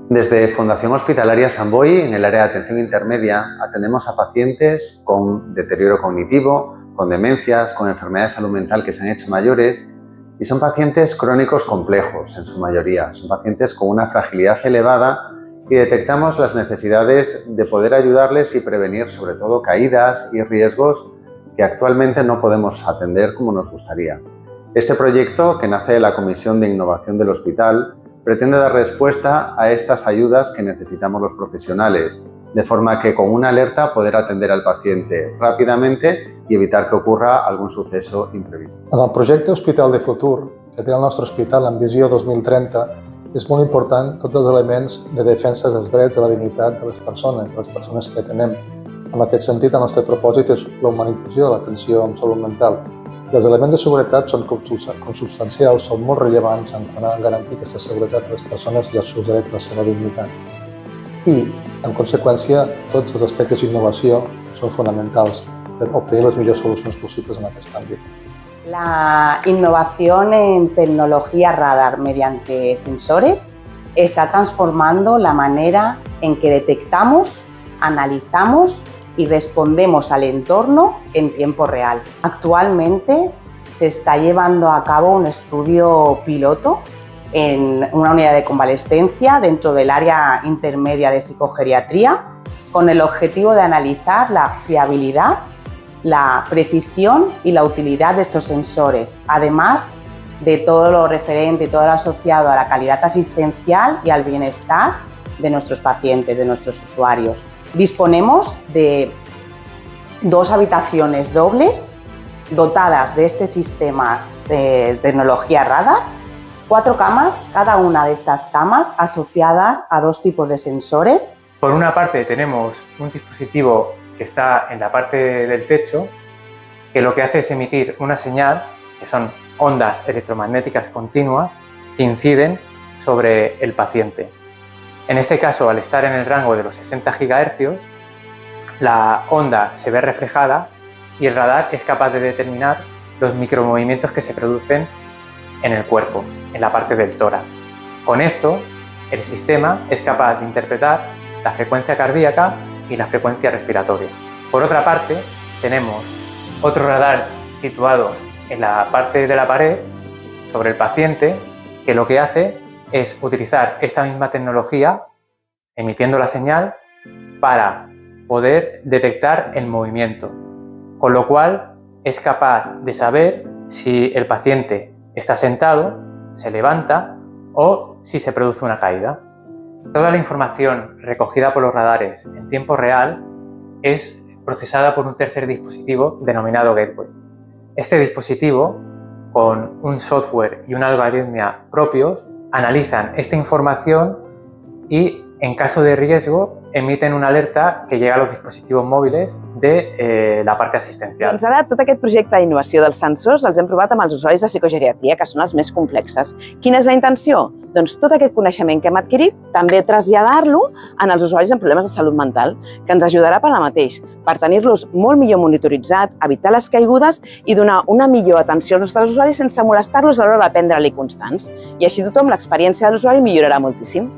Desde Fundación Hospitalaria Sant Boi, en el área de atención intermedia, atendemos a pacientes con deterioro cognitivo, con demencias, con enfermedades de salud mental que se han hecho mayores, y son pacientes crónicos complejos en su mayoría. Son pacientes con una fragilidad elevada y detectamos las necesidades de poder ayudarles y prevenir sobre todo caídas y riesgos que actualmente no podemos atender como nos gustaría. Este proyecto, que nace de la Comisión de Innovación del Hospital, pretende dar respuesta a estas ayudas que necesitamos los profesionales, de forma que con una alerta poder atender al paciente rápidamente i evitar que ocorra algun suceso imprevist. En el projecte Hospital de Futur, que té el nostre hospital en visió 2030, és molt important tots els elements de defensa dels drets de la dignitat de les persones que atenem. En aquest sentit, el nostre propòsit és la humanització de l'atenció en salut mental. I els elements de seguretat són consubstancials, són molt rellevants en quant a garantir aquesta seguretat de les persones i els seus drets i la seva dignitat. I, en conseqüència, tots els aspectes d'innovació són fonamentals per obtenir les millors solucions possibles en aquest àmbit. La innovación en tecnología radar mediante sensores está transformando la manera en que detectamos, analizamos y respondemos al entorno en tiempo real. Actualmente se está llevando a cabo un estudio piloto en una unidad de convalescencia dentro del área intermedia de psicogeriatría con el objetivo de analizar la fiabilidad, la precisión y la utilidad de estos sensores, además de todo lo referente, todo lo asociado a la calidad asistencial y al bienestar de nuestros pacientes, de nuestros usuarios. Disponemos de 2 habitaciones dobles dotadas de este sistema de tecnología radar, 4 camas, cada una de estas camas asociadas a 2 tipos de sensores. Por una parte tenemos un dispositivo que está en la parte del techo, que lo que hace es emitir una señal, que son ondas electromagnéticas continuas, que inciden sobre el paciente. En este caso, al estar en el rango de los 60 GHz, la onda se ve reflejada y el radar es capaz de determinar los micromovimientos que se producen en el cuerpo, en la parte del tórax. Con esto, el sistema es capaz de interpretar la frecuencia cardíaca y la frecuencia respiratoria. Por otra parte, tenemos otro radar situado en la parte de la pared sobre el paciente, que lo que hace es utilizar esta misma tecnología, emitiendo la señal, para poder detectar el movimiento, con lo cual es capaz de saber si el paciente está sentado, se levanta o si se produce una caída. Toda la información recogida por los radares en tiempo real es procesada por un tercer dispositivo denominado Gateway. Este dispositivo, con un software y una algoritmia propios, analizan esta información y, en caso de riesgo, emiten una alerta que llega a los dispositivos móviles de la parte assistencial. Doncs ara tot aquest projecte d'innovació dels sensors els hem provat amb els usuaris de psicogeriatria, que són els més complexes. Quina és la intenció? Doncs tot aquest coneixement que hem adquirit també traslladar-lo en els usuaris amb problemes de salut mental, que ens ajudarà per la mateix, per tenir-los molt millor monitoritzat, evitar les caigudes i donar una millor atenció als nostres usuaris sense molestar-los a l'hora de prendre-li constants. I així tothom l'experiència de l'usuari millorarà moltíssim.